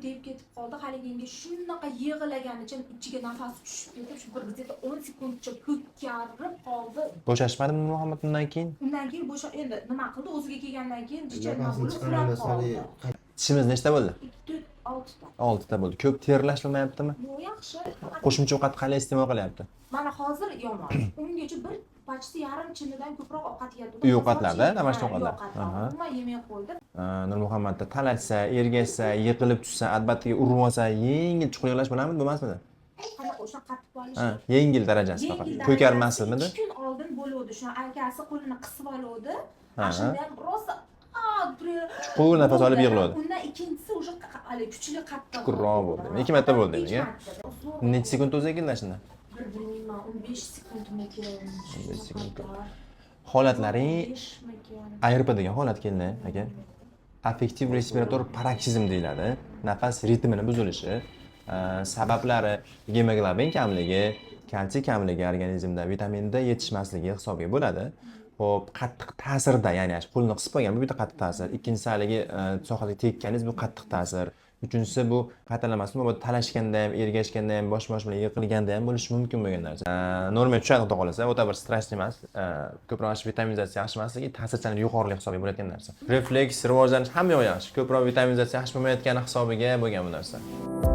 deb ketib qoldi. Haliginga shunaqa yig'laganicha ichiga nafasi tushib ketib, shu bir где-то 10 sekundcha ko'karib qoldi. Bo'shashmadimi Muhammad undan keyin? Undan keyin endi nima qildi? O'ziga kelgandan keyin jichanma bo'lib uxlab qoldi. Tishimiz nechta bo'ldi? 2, 4, 6 ta. 6 ta bo'ldi. Ko'p terlash bo'lmayaptimi? Bu yaxshi. Qo'shimcha ovqat qanday iste'mol qilyapti? Mana hozir yomon. Ungacha bir почти yarim chinidan ko'proq ovqat yedi. Uy ovqatlarda, namashq ovqatlar. Umuman yemay qo'ydi. Nurmuhammadda talashsa, ergashsa, yiqilib tushsa, albatta urib olsa, yengil chuqur yig'lash bo'ladimi, bo'lmasmidi? Qanaqa o'sha qattiq bo'lishi. Yengil darajasi faqat. Ko'karmasmidi? 2 kun oldin bo'ldi. Shu akasi qo'lini qisib oldi. Shunda ham rosa chuqur nafas olib yig'ladi. Undan ikkinchisi o'sha kuchli qattiq. Chuqurroq bo'ldi. 2 marta bo'ldi demak. Necha sekund o'zi yig'lashini? Bilmayman, 15 sekundmi kerak. 15 sekund. Holatlaring ARP degan holat keldi, aka. Affektiv respirator paroksizm deyiladi. Nafas ritmini buzilishi, sabablari gemoglobin kamligi, kalsiy kamligi, organizmda vitamin D yetishmasligi hisobiga bo'ladi. Xo'p, qattiq ta'sirda, ya'ni qo'lni qisib qo'ygan bu bitta qattiq ta'sir. Ikkinchisi haligi sohaga tekkaningiz bu qattiq ta'sir. Uchinchisi bu qaytarlamasdan bu talashganda ham, ergashganda ham, bosh-bosh bilan yiqilganda ham bo'lishi mumkin bo'lgan narsa. Normal tushadi xudo xolasa, o'ta bir stressli emas, ko'proq vitaminizatsiya yaxshi emasligi, ta'sirchanlik yuqorilik hisobiga bo'layotgan narsa. Refleks, rivojlanish hamma yoq yaxshi. Ko'proq vitaminizatsiya yaxshi bo'lmayotgani hisobiga bo'lgan bu narsa.